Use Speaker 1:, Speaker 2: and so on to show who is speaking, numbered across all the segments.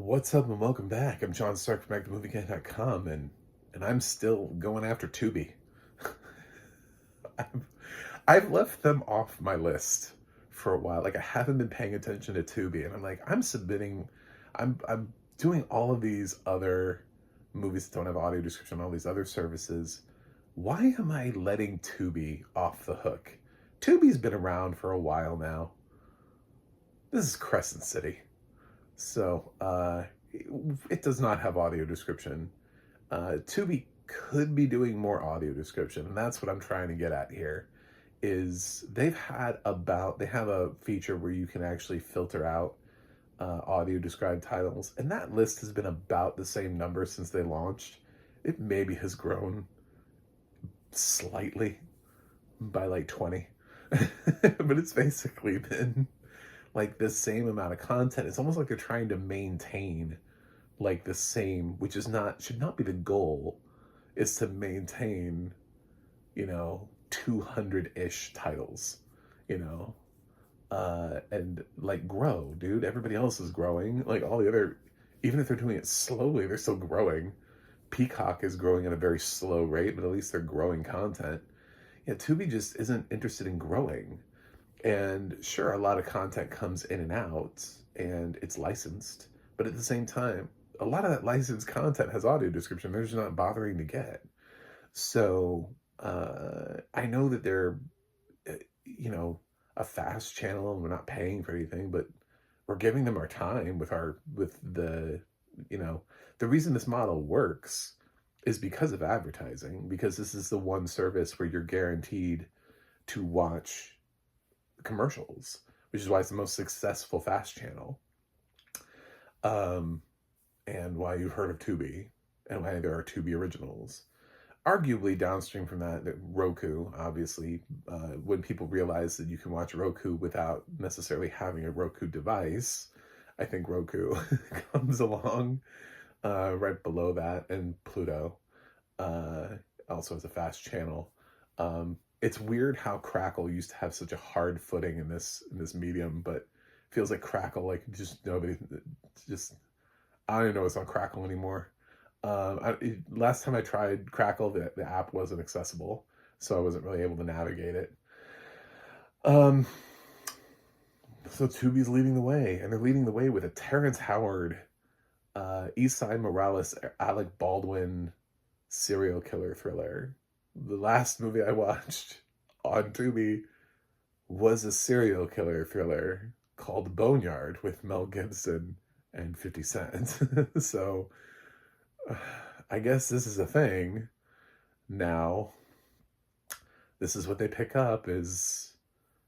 Speaker 1: What's up and welcome back. I'm John Stark from BackToMovieGuy.com and I'm still going after Tubi. I've, I've left them off my list for a while. Like I haven't been paying attention to Tubi, and I'm like I'm doing all of these other movies that don't have audio description, all these other services. Why am I letting Tubi off the hook? Tubi's been around for a while now. This is Crescent City. So it does not have audio description. Tubi could be doing more audio description, and that's what I'm trying to get at here. Is they have a feature where you can actually filter out audio described titles, and that list has been about the same number since they launched. It maybe has grown slightly by like 20, but it's basically been like the same amount of content. It's almost like they're trying to maintain like the same, which is not should not be the goal, is to maintain, 200-ish titles, you know, and like grow, dude. Everybody else is growing. Like all the other, even if they're doing it slowly, they're still growing. Peacock is growing at a very slow rate, but at least they're growing content. Yeah, Tubi just isn't interested in growing. And sure, a lot of content comes in and out and it's licensed, but at the same time, a lot of that licensed content has audio description. They're just not bothering to get. So I know that they're, uh, a fast channel and we're not paying for anything, but we're giving them our time with you know, the reason this model works is because of advertising, because this is the one service where you're guaranteed to watch commercials, which is why it's the most successful fast channel. Um, and why you've heard of Tubi, and why there are Tubi originals. Arguably downstream from that Roku, obviously, when people realize that you can watch Roku without necessarily having a Roku device, I think Roku comes along right below that, and Pluto uh, also has a fast channel. It's weird how Crackle used to have such a hard footing in this medium, but feels like Crackle, like just nobody, just I don't even know it's on Crackle anymore. Last time I tried Crackle, the app wasn't accessible, so I wasn't really able to navigate it. Um, so Tubi's leading the way, and they're leading the way with a Terrence Howard, Eastside Morales, Alec Baldwin serial killer thriller. The last movie I watched on Tubi was a serial killer thriller called Boneyard with Mel Gibson and 50 Cent. So I guess this is a thing now. This is what they pick up is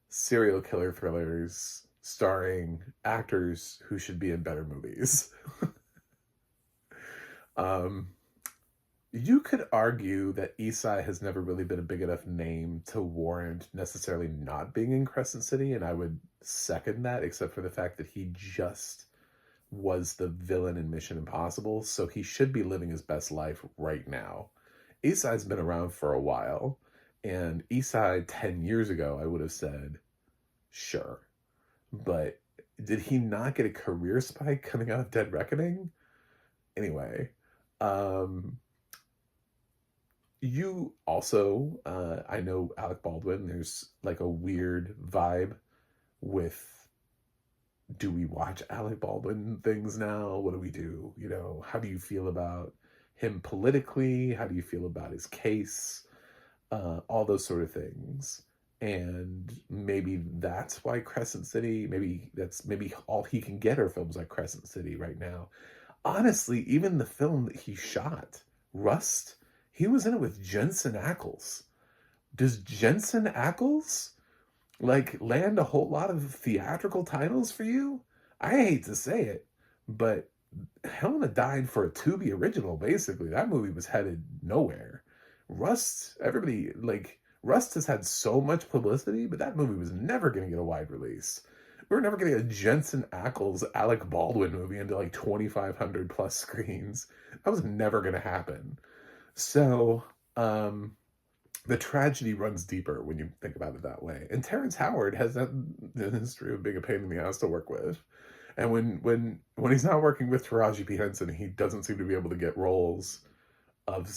Speaker 1: serial killer thrillers starring actors who should be in better movies. um, you could argue that Isai has never really been a big enough name to warrant necessarily not being in Crescent City, and I would second that, except for the fact that he just was the villain in Mission Impossible, so he should be living his best life right now. Isai's been around for a while, and Isai 10 years ago, I would have said, sure. But did he not get a career spike coming out of Dead Reckoning? Anyway, um, you also, I know Alec Baldwin, there's like a weird vibe with, do we watch Alec Baldwin things now? What do we do? How do you feel about him politically? How do you feel about his case? All those sort of things. And maybe that's why Crescent City, maybe all he can get are films like Crescent City right now. Honestly, even the film that he shot, Rust, he was in it with Jensen Ackles. Does Jensen Ackles like land a whole lot of theatrical titles for you? I hate to say it, but Helena died for a Tubi original, basically. That movie was headed nowhere. Rust has had so much publicity, but that movie was never going to get a wide release. We were never getting a Jensen Ackles, Alec Baldwin movie into like 2,500 plus screens. That was never going to happen. So, the tragedy runs deeper when you think about it that way. And Terrence Howard has that history of being a pain in the ass to work with. And when he's not working with Taraji P. Henson, he doesn't seem to be able to get roles of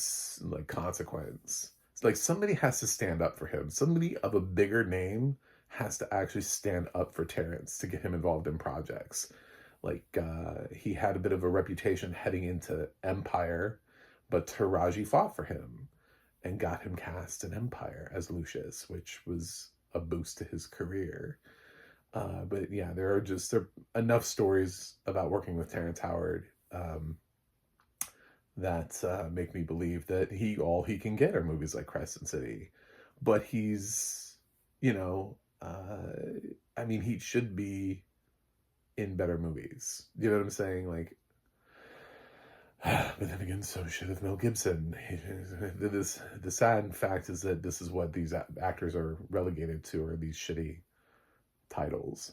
Speaker 1: like consequence. It's like somebody has to stand up for him. Somebody of a bigger name has to actually stand up for Terence to get him involved in projects. Like he had a bit of a reputation heading into Empire, but Taraji fought for him and got him cast in Empire as Lucius, which was a boost to his career. But yeah, there are enough stories about working with Terrence Howard that make me believe that all he can get are movies like Crescent City. But he's, you know, I mean, he should be in better movies. You know what I'm saying? Like, but then again, so should have Mel Gibson. The sad fact is that this is what these actors are relegated to, are these shitty titles.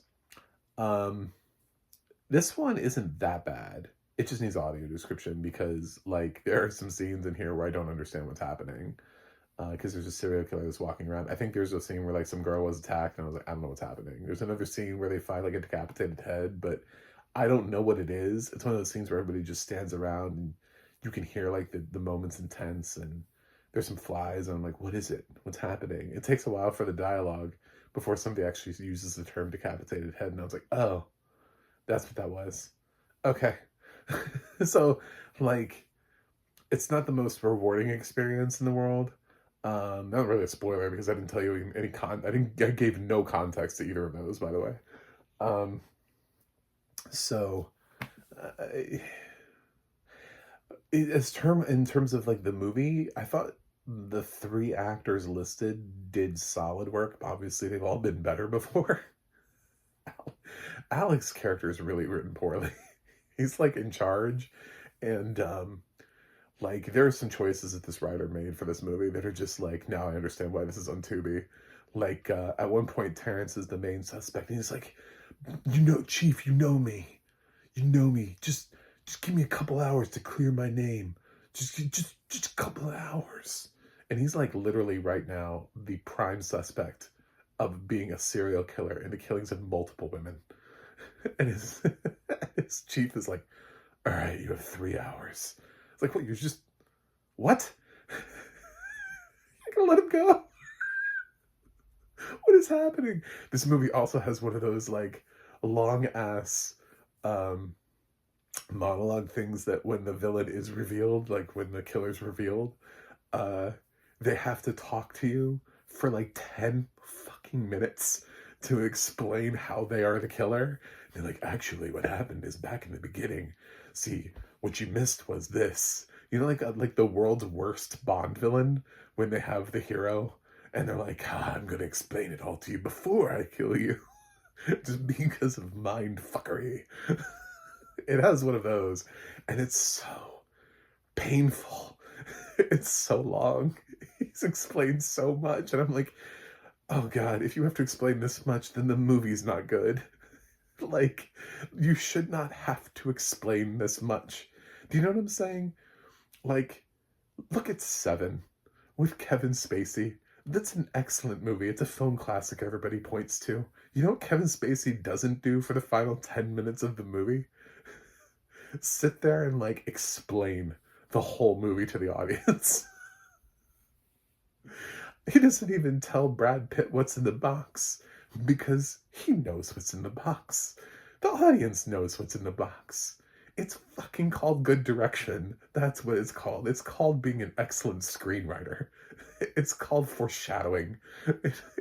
Speaker 1: This one isn't that bad. It just needs audio description because, like, there are some scenes in here where I don't understand what's happening. Because there's a serial killer that's walking around. I think there's a scene where, like, some girl was attacked, and I was like, I don't know what's happening. There's another scene where they find, like, a decapitated head, but I don't know what it is. It's one of those scenes where everybody just stands around, and you can hear, like, the moment's intense, and there's some flies, and I'm like, what is it? What's happening? It takes a while for the dialogue before somebody actually uses the term decapitated head, and I was like, oh, that's what that was. Okay. So, like, it's not the most rewarding experience in the world. Not really a spoiler because I didn't tell you any I gave no context to either of those, by the way. So, in terms of like the movie, I thought the three actors listed did solid work. Obviously, they've all been better before. Alex's character is really written poorly. He's like in charge, and like, there are some choices that this writer made for this movie that are just like, now I understand why this is on Tubi. Like, at one point, Terrence is the main suspect, and he's like, Chief, you know me. You know me. Just give me a couple hours to clear my name. Just a couple of hours. And he's like literally right now the prime suspect of being a serial killer in the killings of multiple women. And his chief is like, all right, you have 3 hours. It's like, what, what? You're gonna let him go? What is happening? This movie also has one of those, like, long-ass monologue things that when the villain is revealed, like, when the killer's revealed, they have to talk to you for, like, 10 fucking minutes to explain how they are the killer. They're like, actually, what happened is back in the beginning, see, what you missed was this. You know, like the world's worst Bond villain when they have the hero and they're like, I'm gonna explain it all to you before I kill you. Just because of mind fuckery. It has one of those, and it's so painful. It's so long. He's explained so much, and I'm like, oh God, if you have to explain this much, then the movie's not good. Like, you should not have to explain this much. Do you know what I'm saying? Like, look at Seven with Kevin Spacey. That's an excellent movie. It's a film classic everybody points to. You know what Kevin Spacey doesn't do for the final 10 minutes of the movie? Sit there and, like, explain the whole movie to the audience. He doesn't even tell Brad Pitt what's in the box because he knows what's in the box. The audience knows what's in the box. It's fucking called good direction. That's what it's called. It's called being an excellent screenwriter. It's called foreshadowing.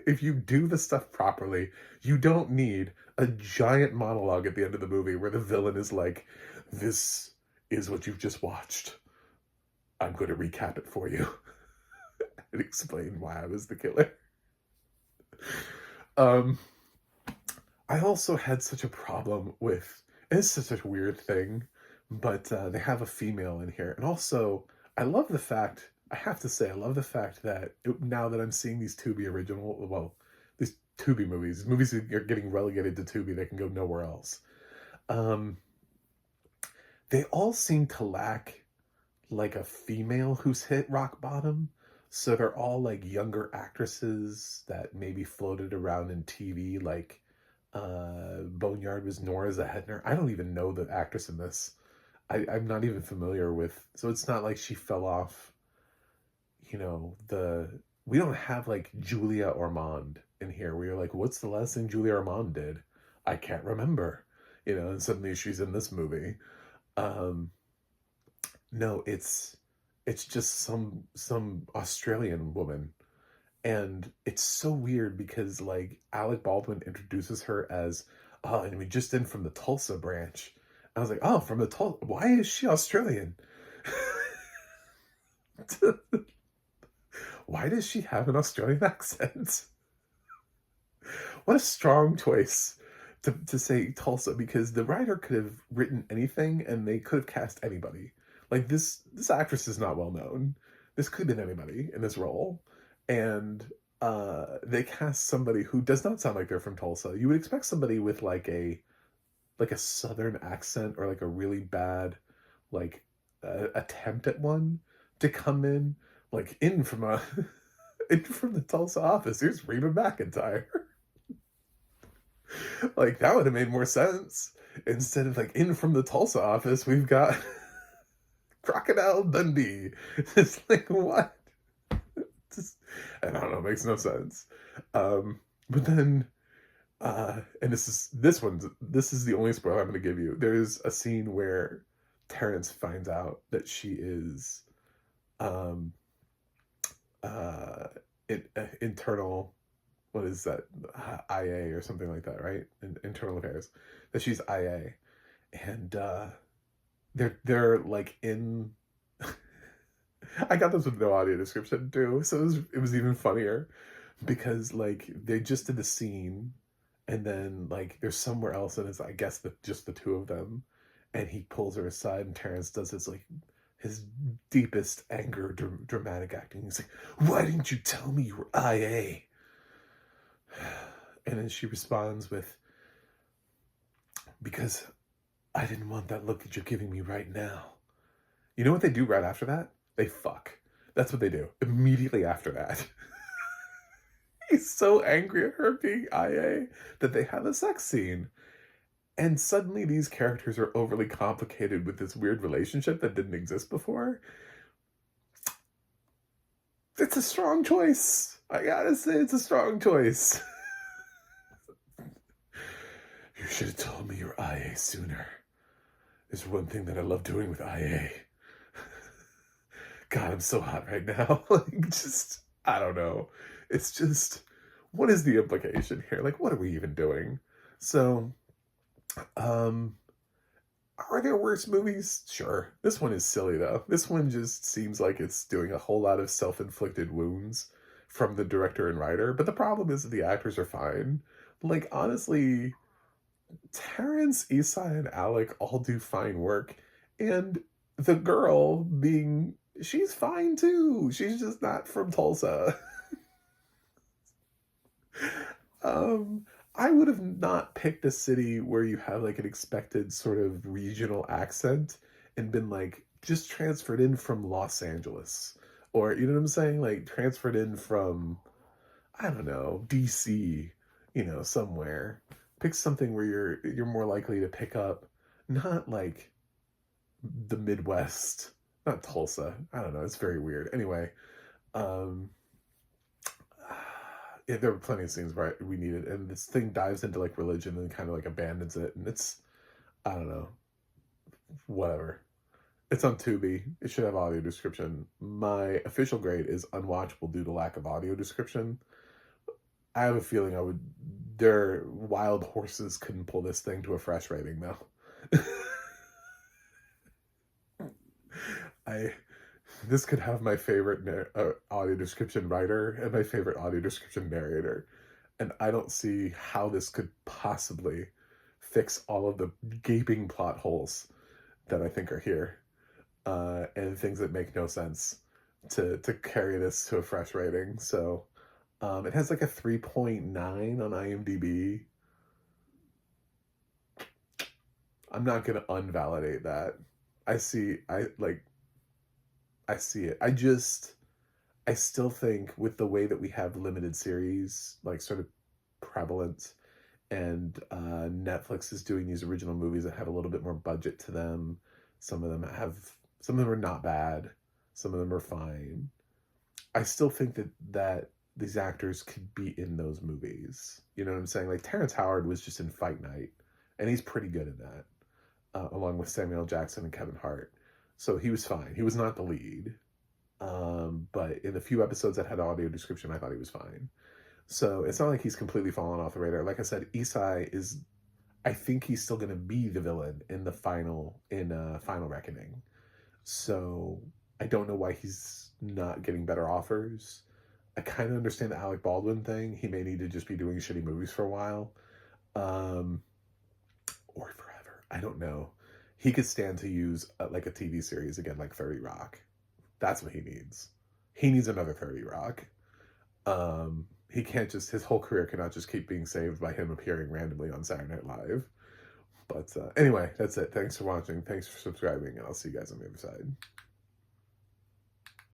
Speaker 1: If you do the stuff properly, you don't need a giant monologue at the end of the movie where the villain is like, this is what you've just watched. I'm going to recap it for you and explain why I was the killer. I also had such a problem with, it's such a weird thing, but they have a female in here. And also, I love the fact, I have to say, I love the fact that now that I'm seeing these Tubi these Tubi movies that are getting relegated to Tubi, they can go nowhere else. They all seem to lack, like, a female who's hit rock bottom. So they're all, like, younger actresses that maybe floated around in TV, like, Boneyard was Nora Zahedner. I don't even know the actress in this. I'm not even familiar with, so it's not like she fell off, we don't have like Julia Ormond in here where you're like, what's the last thing Julia Ormond did? I can't remember, and suddenly she's in this movie. Um, no, it's just some Australian woman. And it's so weird because like Alec Baldwin introduces her as, oh, and we just in from the Tulsa branch. I was like, oh, from the Tulsa. Why is she Australian? Why does she have an Australian accent? What a strong choice to say Tulsa, because the writer could have written anything and they could have cast anybody. Like this actress is not well known. This could have been anybody in this role. And they cast somebody who does not sound like they're from Tulsa. You would expect somebody with like a southern accent or like a really bad like attempt at one to come in, like in from a in from the Tulsa office. Here's Reba McEntire. Like that would have made more sense. Instead of like in from the Tulsa office, we've got Crocodile Dundee. It's like what? Just, and I don't know, it makes no sense. But then and this is the only spoiler I'm going to give you. There's a scene where Terence finds out that she is um internal, what is that, IA or something like that, right? Internal affairs, that she's IA. And they're like in I got this with no audio description too, so it was even funnier because like they just did the scene and then like there's somewhere else and it's I guess just the two of them, and he pulls her aside and Terrence does his deepest anger dramatic acting. He's like, why didn't you tell me you were IA? And then she responds with, because I didn't want that look that you're giving me right now. You know what they do right after that? They fuck. That's what they do immediately after that. He's so angry at her being IA that they have a sex scene. And suddenly these characters are overly complicated with this weird relationship that didn't exist before. It's a strong choice. I gotta say, it's a strong choice. You should have told me you're IA sooner. There's one thing that I love doing with IA. God, I'm so hot right now. Like, just, I don't know. It's just, what is the implication here? Like, what are we even doing? So, are there worse movies? Sure. This one is silly, though. This one just seems like it's doing a whole lot of self-inflicted wounds from the director and writer. But the problem is that the actors are fine. Like, honestly, Terrence, Isai, and Alec all do fine work. And the girl she's fine too. She's just not from Tulsa. I would have not picked a city where you have like an expected sort of regional accent and been like just transferred in from Los Angeles, or you know what I'm saying, like transferred in from, I don't know, DC, somewhere. Pick something where you're more likely to pick up, not like the Midwest, not Tulsa. I don't know. It's very weird. Anyway, um, yeah, there were plenty of scenes where we needed, and this thing dives into like religion and kind of like abandons it, and I don't know, whatever. It's on Tubi. It should have audio description. My official grade is unwatchable due to lack of audio description. I have a feeling their wild horses couldn't pull this thing to a fresh rating though. This could have my favorite audio description writer and my favorite audio description narrator, and I don't see how this could possibly fix all of the gaping plot holes that I think are here, and things that make no sense to carry this to a fresh rating. So it has like a 3.9 on IMDb. I'm not gonna unvalidate that. I see it. I still think with the way that we have limited series, like sort of prevalent, and Netflix is doing these original movies that have a little bit more budget to them. Some of them are not bad, some of them are fine. I still think that these actors could be in those movies. You know what I'm saying? Like Terrence Howard was just in Fight Night, and he's pretty good in that, along with Samuel L. Jackson and Kevin Hart. So he was fine. He was not the lead, but in the few episodes that had audio description, I thought he was fine. So it's not like he's completely fallen off the radar. Like I said, Isai is, I think he's still going to be the villain in the final Reckoning. So I don't know why he's not getting better offers. I kind of understand the Alec Baldwin thing. He may need to just be doing shitty movies for a while, or forever. I don't know. He could stand to use like a TV series again, like 30 Rock. That's what he needs. He needs another 30 Rock. He can't just, his whole career cannot just keep being saved by him appearing randomly on Saturday Night Live. But anyway, that's it. Thanks for watching. Thanks for subscribing, and I'll see you guys on the other side.